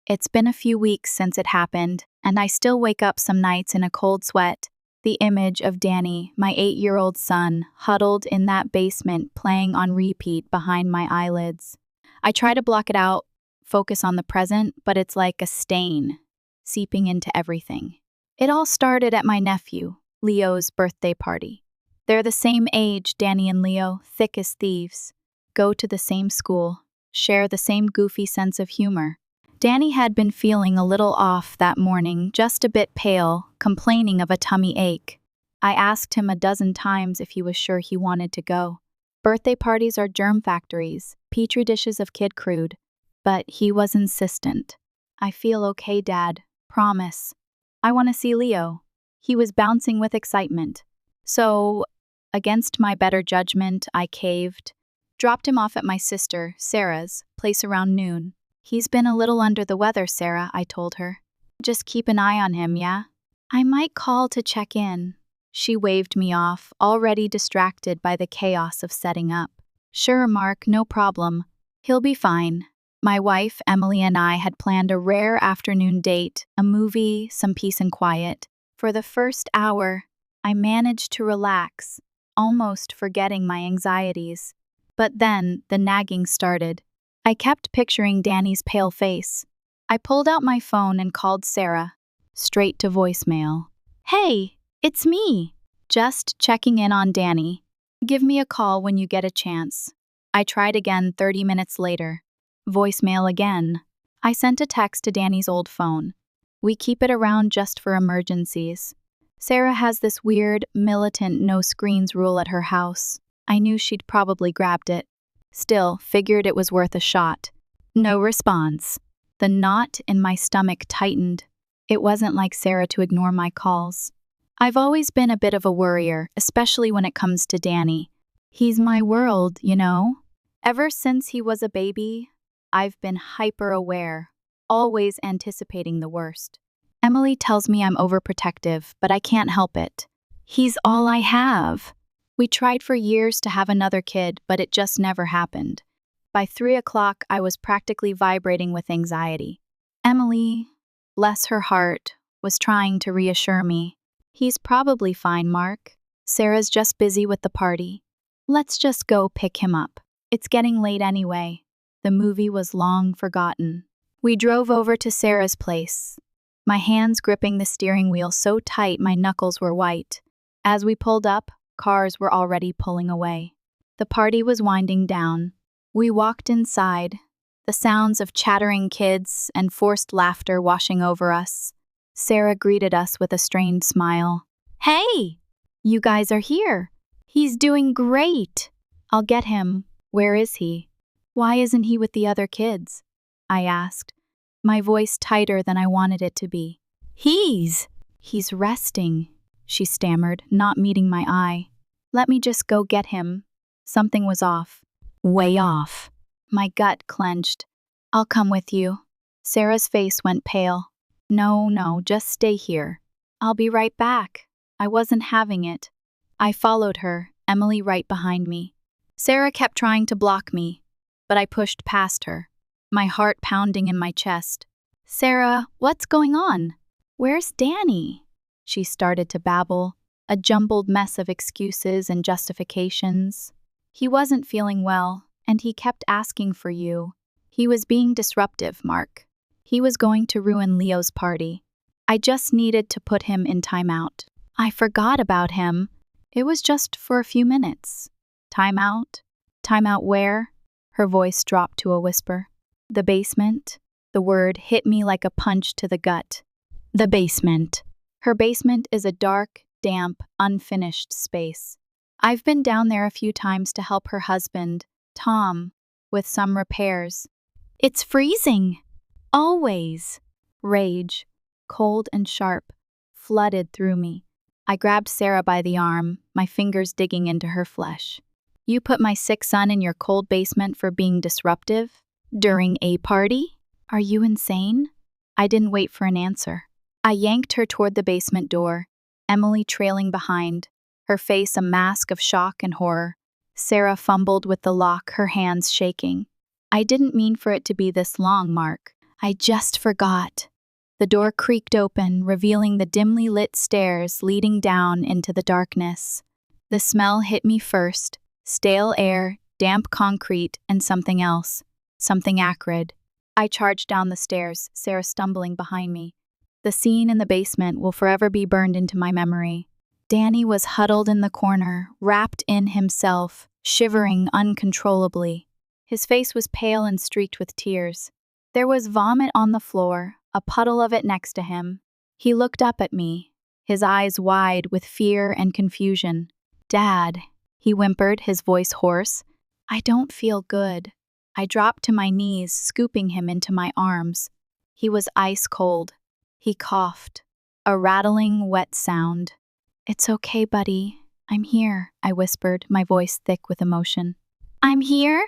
It's been a few weeks since it happened, and I still wake up some nights in a cold sweat. The image of Danny, my 8-year-old son, huddled in that basement playing on repeat behind my eyelids. I try to block it out, focus on the present, but it's like a stain, seeping into everything. It all started at my nephew, Leo's birthday party. They're the same age, Danny and Leo, thick as thieves. Go to the same school, share the same goofy sense of humor. Danny had been feeling a little off that morning, just a bit pale, complaining of a tummy ache. I asked him a dozen times if he was sure he wanted to go. Birthday parties are germ factories, petri dishes of kid crude. But he was insistent. I feel okay, Dad. Promise. I want to see Leo. He was bouncing with excitement. So, against my better judgment, I caved. Dropped him off at my sister, Sarah's, place around noon. He's been a little under the weather, Sarah, I told her. Just keep an eye on him, yeah? I might call to check in. She waved me off, already distracted by the chaos of setting up. Sure, Mark, no problem. He'll be fine. My wife, Emily, and I had planned a rare afternoon date, a movie, some peace and quiet. For the first hour, I managed to relax, almost forgetting my anxieties. But then the nagging started. I kept picturing Danny's pale face. I pulled out my phone and called Sarah, straight to voicemail. Hey, it's me. Just checking in on Danny. Give me a call when you get a chance. I tried again 30 minutes later. Voicemail again. I sent a text to Danny's old phone. We keep it around just for emergencies. Sarah has this weird, militant no screens rule at her house. I knew she'd probably grabbed it. Still, figured it was worth a shot. No response. The knot in my stomach tightened. It wasn't like Sarah to ignore my calls. I've always been a bit of a worrier, especially when it comes to Danny. He's my world, you know? Ever since he was a baby, I've been hyper-aware, always anticipating the worst. Emily tells me I'm overprotective, but I can't help it. He's all I have. We tried for years to have another kid, but it just never happened. By 3 o'clock, I was practically vibrating with anxiety. Emily, bless her heart, was trying to reassure me. He's probably fine, Mark. Sarah's just busy with the party. Let's just go pick him up. It's getting late anyway. The movie was long forgotten. We drove over to Sarah's place, my hands gripping the steering wheel so tight my knuckles were white. As we pulled up, cars were already pulling away. The party was winding down. We walked inside, the sounds of chattering kids and forced laughter washing over us. Sarah greeted us with a strained smile. Hey! You guys are here. He's doing great. I'll get him. Where is he? Why isn't he with the other kids? I asked, my voice tighter than I wanted it to be. He's resting, she stammered, not meeting my eye. Let me just go get him. Something was off. Way off. My gut clenched. I'll come with you. Sarah's face went pale. No, just stay here. I'll be right back. I wasn't having it. I followed her, Emily right behind me. Sarah kept trying to block me, but I pushed past her, my heart pounding in my chest. Sarah, what's going on? Where's Danny? She started to babble, a jumbled mess of excuses and justifications. He wasn't feeling well, and he kept asking for you. He was being disruptive, Mark. He was going to ruin Leo's party. I just needed to put him in timeout. I forgot about him. It was just for a few minutes. Timeout? Timeout where? Her voice dropped to a whisper. The basement. The word hit me like a punch to the gut. The basement. Her basement is a dark, damp, unfinished space. I've been down there a few times to help her husband, Tom, with some repairs. It's freezing. Always. Rage, cold and sharp, flooded through me. I grabbed Sarah by the arm, my fingers digging into her flesh. You put my sick son in your cold basement for being disruptive? During a party? Are you insane? I didn't wait for an answer. I yanked her toward the basement door, Emily trailing behind, her face a mask of shock and horror. Sarah fumbled with the lock, her hands shaking. I didn't mean for it to be this long, Mark. I just forgot. The door creaked open, revealing the dimly lit stairs leading down into the darkness. The smell hit me first: stale air, damp concrete, and something else. Something acrid. I charged down the stairs, Sarah stumbling behind me. The scene in the basement will forever be burned into my memory. Danny was huddled in the corner, wrapped in himself, shivering uncontrollably. His face was pale and streaked with tears. There was vomit on the floor, a puddle of it next to him. He looked up at me, his eyes wide with fear and confusion. "Dad," he whimpered, his voice hoarse. "I don't feel good." I dropped to my knees, scooping him into my arms. He was ice cold. He coughed, a rattling, wet sound. "It's okay, buddy. I'm here," I whispered, my voice thick with emotion. "I'm here?"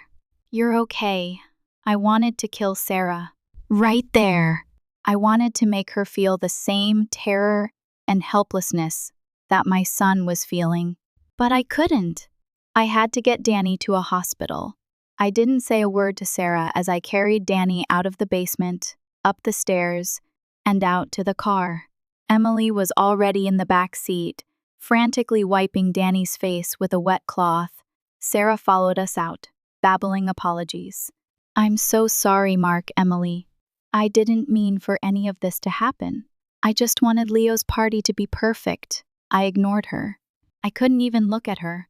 "You're okay." I wanted to kill Sarah. Right there. I wanted to make her feel the same terror and helplessness that my son was feeling. But I couldn't. I had to get Danny to a hospital. I didn't say a word to Sarah as I carried Danny out of the basement, up the stairs, and out to the car. Emily was already in the back seat, frantically wiping Danny's face with a wet cloth. Sarah followed us out, babbling apologies. "I'm so sorry, Mark, Emily. I didn't mean for any of this to happen. I just wanted Leo's party to be perfect." I ignored her. I couldn't even look at her.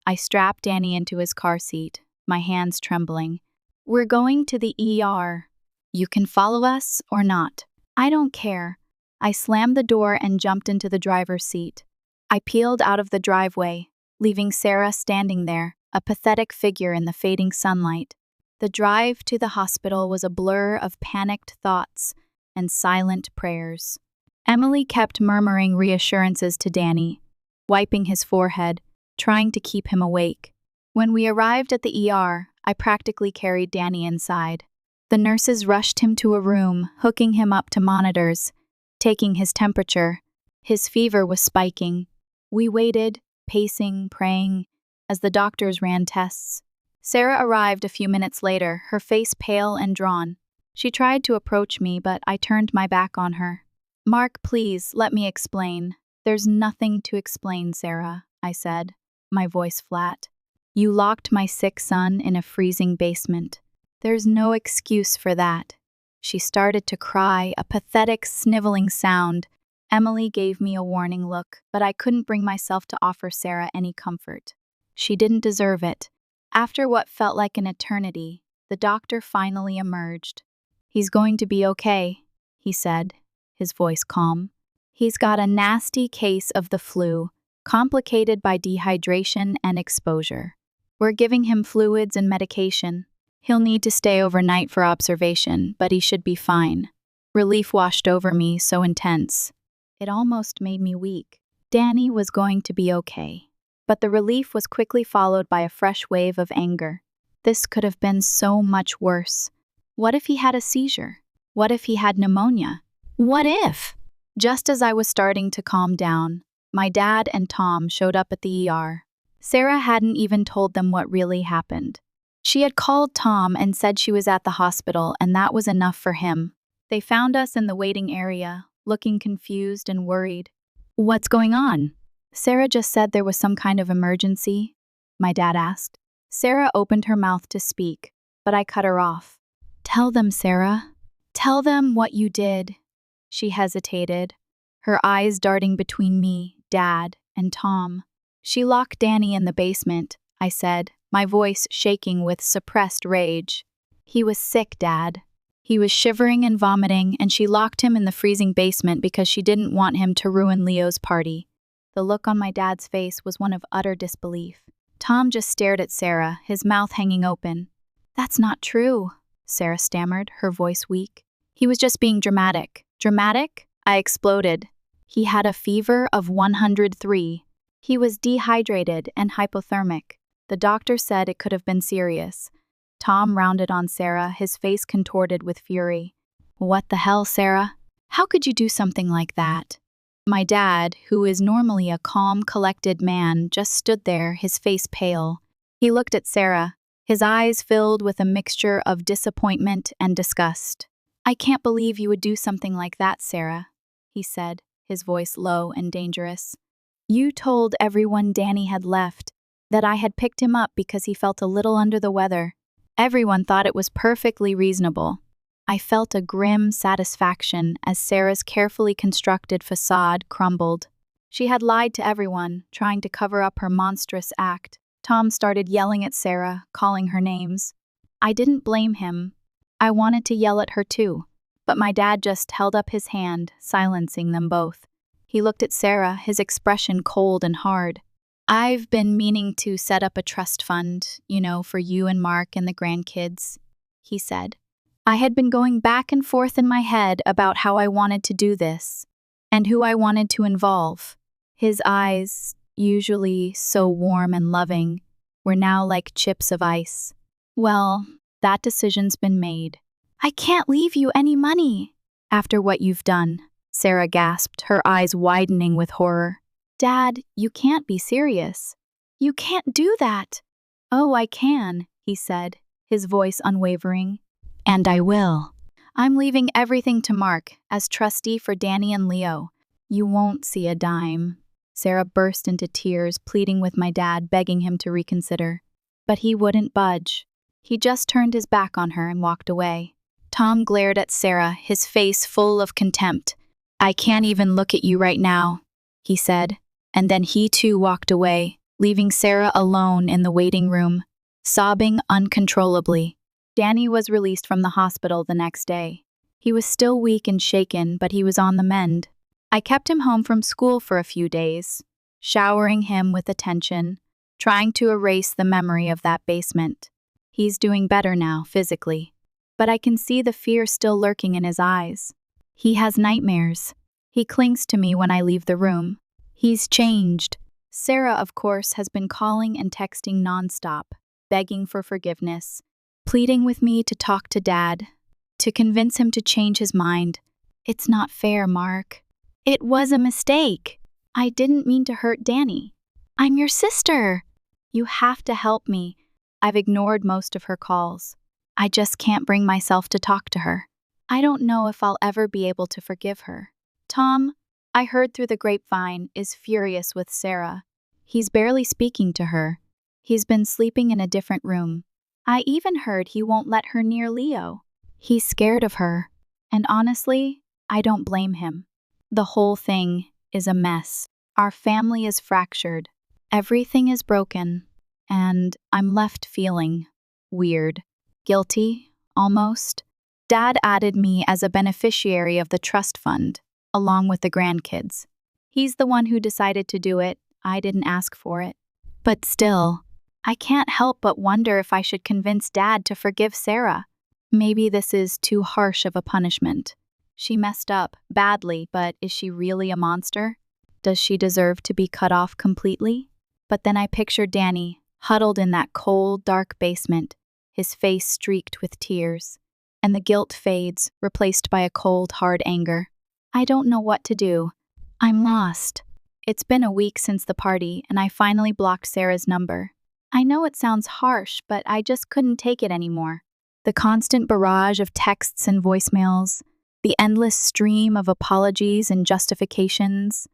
I strapped Danny into his car seat, my hands trembling. "We're going to the ER. You can follow us or not. I don't care." I slammed the door and jumped into the driver's seat. I peeled out of the driveway, leaving Sarah standing there, a pathetic figure in the fading sunlight. The drive to the hospital was a blur of panicked thoughts and silent prayers. Emily kept murmuring reassurances to Danny, wiping his forehead, trying to keep him awake. When we arrived at the ER, I practically carried Danny inside. The nurses rushed him to a room, hooking him up to monitors, taking his temperature. His fever was spiking. We waited, pacing, praying, as the doctors ran tests. Sarah arrived a few minutes later, her face pale and drawn. She tried to approach me, but I turned my back on her. "Mark, please, let me explain." "There's nothing to explain, Sarah," I said, my voice flat. "You locked my sick son in a freezing basement. There's no excuse for that." She started to cry, a pathetic, sniveling sound. Emily gave me a warning look, but I couldn't bring myself to offer Sarah any comfort. She didn't deserve it. After what felt like an eternity, the doctor finally emerged. "He's going to be okay," he said, his voice calm. "He's got a nasty case of the flu, complicated by dehydration and exposure. We're giving him fluids and medication. He'll need to stay overnight for observation, but he should be fine." Relief washed over me, so intense. It almost made me weak. Danny was going to be okay. But the relief was quickly followed by a fresh wave of anger. This could have been so much worse. What if he had a seizure? What if he had pneumonia? What if? Just as I was starting to calm down, my dad and Tom showed up at the ER. Sarah hadn't even told them what really happened. She had called Tom and said she was at the hospital, and that was enough for him. They found us in the waiting area, looking confused and worried. "What's going on?" "Sarah just said there was some kind of emergency," my dad asked. Sarah opened her mouth to speak, but I cut her off. "Tell them, Sarah. Tell them what you did." She hesitated, her eyes darting between me, Dad, and Tom. "She locked Danny in the basement," I said, my voice shaking with suppressed rage. "He was sick, Dad. He was shivering and vomiting, and she locked him in the freezing basement because she didn't want him to ruin Leo's party." The look on my dad's face was one of utter disbelief. Tom just stared at Sarah, his mouth hanging open. "That's not true," Sarah stammered, her voice weak. "He was just being dramatic." "Dramatic?" I exploded. "He had a fever of 103. He was dehydrated and hypothermic. The doctor said it could have been serious." Tom rounded on Sarah, his face contorted with fury. "What the hell, Sarah? How could you do something like that?" My dad, who is normally a calm, collected man, just stood there, his face pale. He looked at Sarah, his eyes filled with a mixture of disappointment and disgust. I can't believe you would do something like that, Sarah, he said, his voice low and dangerous. You told everyone Danny had left, that I had picked him up because he felt a little under the weather. Everyone thought it was perfectly reasonable. I felt a grim satisfaction as Sarah's carefully constructed facade crumbled. She had lied to everyone, trying to cover up her monstrous act. Tom started yelling at Sarah, calling her names. I didn't blame him. I wanted to yell at her too, but my dad just held up his hand, silencing them both. He looked at Sarah, his expression cold and hard. I've been meaning to set up a trust fund, for you and Mark and the grandkids, he said. I had been going back and forth in my head about how I wanted to do this, and who I wanted to involve. His eyes, usually so warm and loving, were now like chips of ice. Well, that decision's been made. I can't leave you any money. After what you've done, Sarah gasped, her eyes widening with horror. Dad, you can't be serious. You can't do that. Oh, I can, he said, his voice unwavering. And I will. I'm leaving everything to Mark as trustee for Danny and Leo. You won't see a dime. Sarah burst into tears, pleading with my dad, begging him to reconsider. But he wouldn't budge. He just turned his back on her and walked away. Tom glared at Sarah, his face full of contempt. I can't even look at you right now, he said, and then he too walked away, leaving Sarah alone in the waiting room, sobbing uncontrollably. Danny was released from the hospital the next day. He was still weak and shaken, but he was on the mend. I kept him home from school for a few days, showering him with attention, trying to erase the memory of that basement. He's doing better now, physically, but I can see the fear still lurking in his eyes. He has nightmares. He clings to me when I leave the room. He's changed. Sarah, of course, has been calling and texting nonstop, begging for forgiveness, pleading with me to talk to Dad, to convince him to change his mind. It's not fair, Mark. It was a mistake. I didn't mean to hurt Danny. I'm your sister. You have to help me. I've ignored most of her calls. I just can't bring myself to talk to her. I don't know if I'll ever be able to forgive her. Tom, I heard through the grapevine, is furious with Sarah. He's barely speaking to her. He's been sleeping in a different room. I even heard he won't let her near Leo. He's scared of her. And honestly, I don't blame him. The whole thing is a mess. Our family is fractured. Everything is broken. And I'm left feeling weird. Guilty, almost. Dad added me as a beneficiary of the trust fund, along with the grandkids. He's the one who decided to do it. I didn't ask for it. But still, I can't help but wonder if I should convince Dad to forgive Sarah. Maybe this is too harsh of a punishment. She messed up badly, but is she really a monster? Does she deserve to be cut off completely? But then I picture Danny, huddled in that cold, dark basement, his face streaked with tears, and the guilt fades, replaced by a cold, hard anger. I don't know what to do. I'm lost. It's been a week since the party, and I finally blocked Sarah's number. I know it sounds harsh, but I just couldn't take it anymore. The constant barrage of texts and voicemails, the endless stream of apologies and justifications,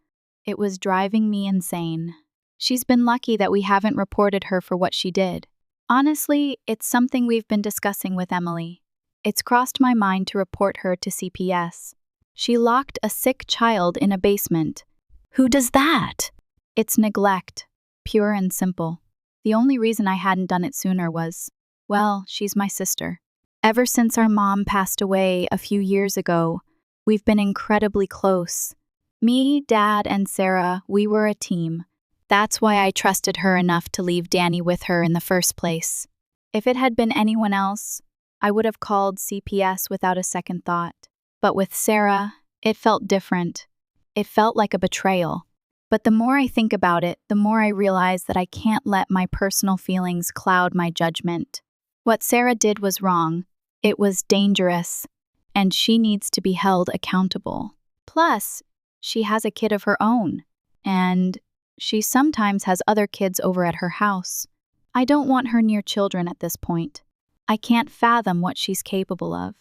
it was driving me insane. She's been lucky that we haven't reported her for what she did. Honestly, it's something we've been discussing with Emily. It's crossed my mind to report her to CPS. She locked a sick child in a basement. Who does that? It's neglect, pure and simple. The only reason I hadn't done it sooner was, well, she's my sister. Ever since our mom passed away a few years ago, we've been incredibly close. Me, Dad, and Sarah, we were a team. That's why I trusted her enough to leave Danny with her in the first place. If it had been anyone else, I would have called CPS without a second thought. But with Sarah, it felt different. It felt like a betrayal. But the more I think about it, the more I realize that I can't let my personal feelings cloud my judgment. What Sarah did was wrong. It was dangerous, and she needs to be held accountable. Plus, she has a kid of her own, and she sometimes has other kids over at her house. I don't want her near children at this point. I can't fathom what she's capable of.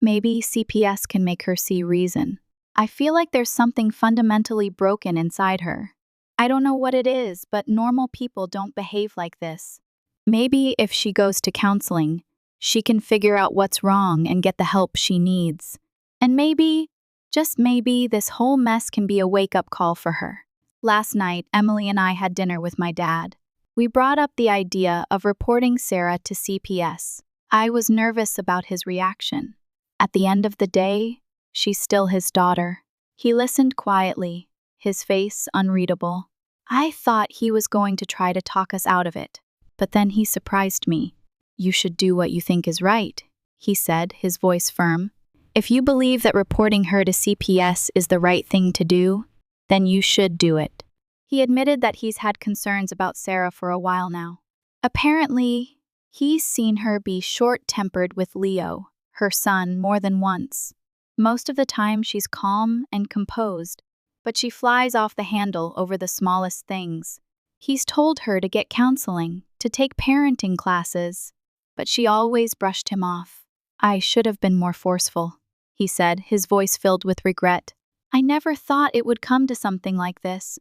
Maybe CPS can make her see reason. I feel like there's something fundamentally broken inside her. I don't know what it is, but normal people don't behave like this. Maybe if she goes to counseling, she can figure out what's wrong and get the help she needs. And maybe, just maybe, this whole mess can be a wake-up call for her. Last night, Emily and I had dinner with my dad. We brought up the idea of reporting Sarah to CPS. I was nervous about his reaction. At the end of the day, she's still his daughter. He listened quietly, his face unreadable. I thought he was going to try to talk us out of it, but then he surprised me. "You should do what you think is right," he said, his voice firm. "If you believe that reporting her to CPS is the right thing to do, then you should do it." He admitted that he's had concerns about Sarah for a while now. Apparently, he's seen her be short-tempered with Leo, her son, more than once. Most of the time she's calm and composed, but she flies off the handle over the smallest things. He's told her to get counseling, to take parenting classes, but she always brushed him off. "I should have been more forceful," he said, his voice filled with regret. "I never thought it would come to something like this.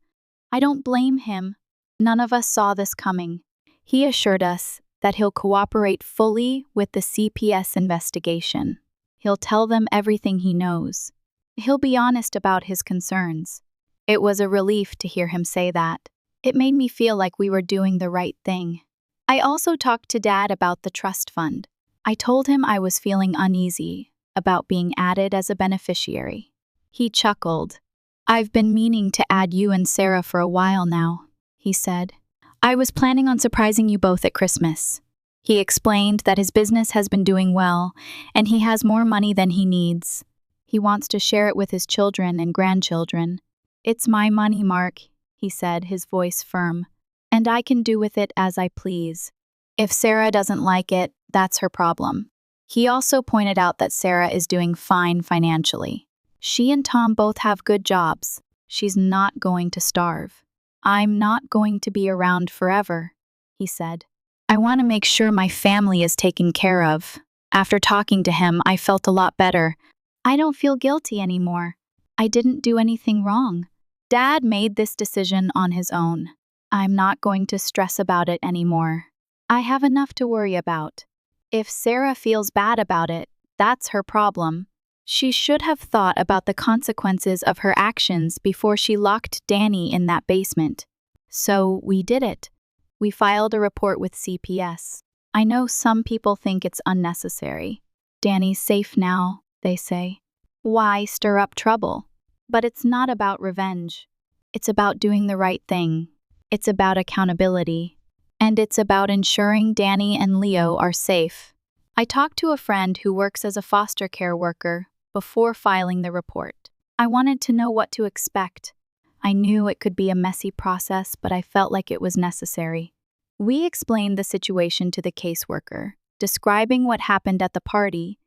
I don't blame him. None of us saw this coming." He assured us that he'll cooperate fully with the CPS investigation. He'll tell them everything he knows. He'll be honest about his concerns. It was a relief to hear him say that. It made me feel like we were doing the right thing. I also talked to Dad about the trust fund. I told him I was feeling uneasy about being added as a beneficiary. He chuckled. "I've been meaning to add you and Sarah for a while now," he said. "I was planning on surprising you both at Christmas." He explained that his business has been doing well, and he has more money than he needs. He wants to share it with his children and grandchildren. "It's my money, Mark," he said, his voice firm, "and I can do with it as I please. If Sarah doesn't like it, that's her problem." He also pointed out that Sarah is doing fine financially. She and Tom both have good jobs. She's not going to starve. "I'm not going to be around forever," he said. "I want to make sure my family is taken care of." After talking to him, I felt a lot better. I don't feel guilty anymore. I didn't do anything wrong. Dad made this decision on his own. I'm not going to stress about it anymore. I have enough to worry about. If Sarah feels bad about it, that's her problem. She should have thought about the consequences of her actions before she locked Danny in that basement. So we did it. We filed a report with CPS. I know some people think it's unnecessary. Danny's safe now, they say. Why stir up trouble? But it's not about revenge. It's about doing the right thing. It's about accountability. And it's about ensuring Danny and Leo are safe. I talked to a friend who works as a foster care worker before filing the report. I wanted to know what to expect. I knew it could be a messy process, but I felt like it was necessary. We explained the situation to the caseworker, describing what happened at the party,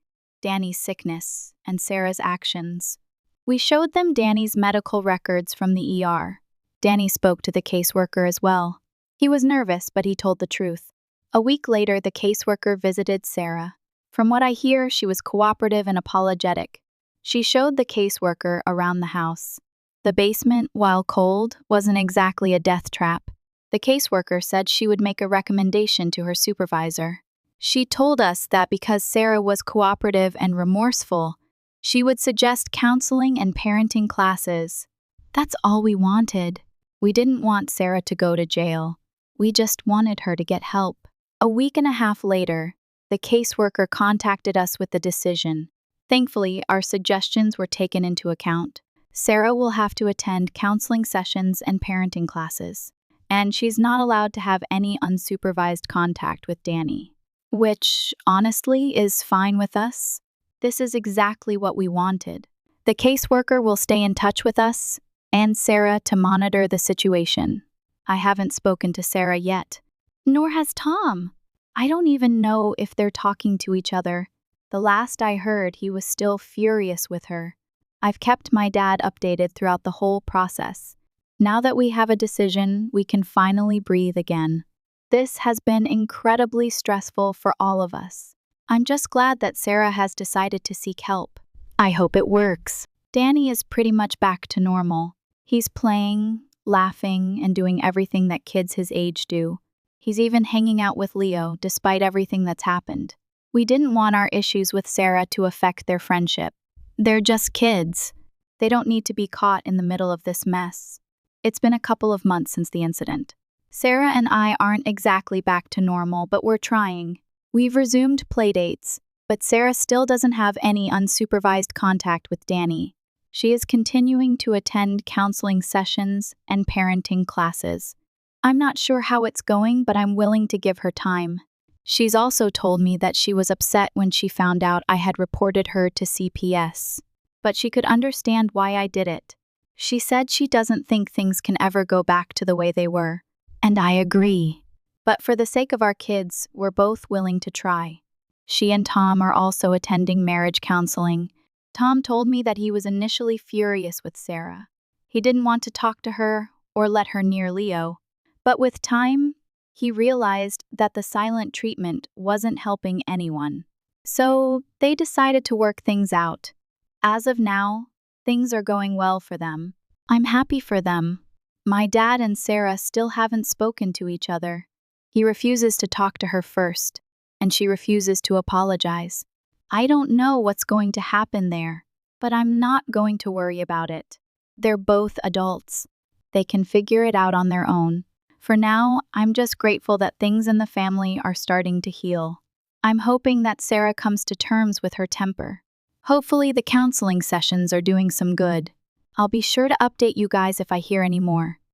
Danny's sickness, and Sarah's actions. We showed them Danny's medical records from the ER. Danny spoke to the caseworker as well. He was nervous, but he told the truth. A week later, the caseworker visited Sarah. From what I hear, she was cooperative and apologetic. She showed the caseworker around the house. The basement, while cold, wasn't exactly a death trap. The caseworker said she would make a recommendation to her supervisor. She told us that because Sarah was cooperative and remorseful, she would suggest counseling and parenting classes. That's all we wanted. We didn't want Sarah to go to jail. We just wanted her to get help. A week and a half later, the caseworker contacted us with the decision. Thankfully, our suggestions were taken into account. Sarah will have to attend counseling sessions and parenting classes, and she's not allowed to have any unsupervised contact with Danny, which, honestly, is fine with us. This is exactly what we wanted. The caseworker will stay in touch with us and Sarah to monitor the situation. I haven't spoken to Sarah yet, nor has Tom. I don't even know if they're talking to each other. The last I heard, he was still furious with her. I've kept my dad updated throughout the whole process. Now that we have a decision, we can finally breathe again. This has been incredibly stressful for all of us. I'm just glad that Sarah has decided to seek help. I hope it works. Danny is pretty much back to normal. He's playing, laughing, and doing everything that kids his age do. He's even hanging out with Leo despite everything that's happened. We didn't want our issues with Sarah to affect their friendship. They're just kids. They don't need to be caught in the middle of this mess. It's been a couple of months since the incident. Sarah and I aren't exactly back to normal, but we're trying. We've resumed playdates, but Sarah still doesn't have any unsupervised contact with Danny. She is continuing to attend counseling sessions and parenting classes. I'm not sure how it's going, but I'm willing to give her time. She's also told me that she was upset when she found out I had reported her to CPS, but she could understand why I did it. She said she doesn't think things can ever go back to the way they were, and I agree. But for the sake of our kids, we're both willing to try. She and Tom are also attending marriage counseling. Tom told me that he was initially furious with Sarah. He didn't want to talk to her or let her near Leo, but with time, he realized that the silent treatment wasn't helping anyone. So they decided to work things out. As of now, things are going well for them. I'm happy for them. My dad and Sarah still haven't spoken to each other. He refuses to talk to her first, and she refuses to apologize. I don't know what's going to happen there, but I'm not going to worry about it. They're both adults. They can figure it out on their own. For now, I'm just grateful that things in the family are starting to heal. I'm hoping that Sarah comes to terms with her temper. Hopefully the counseling sessions are doing some good. I'll be sure to update you guys if I hear any more.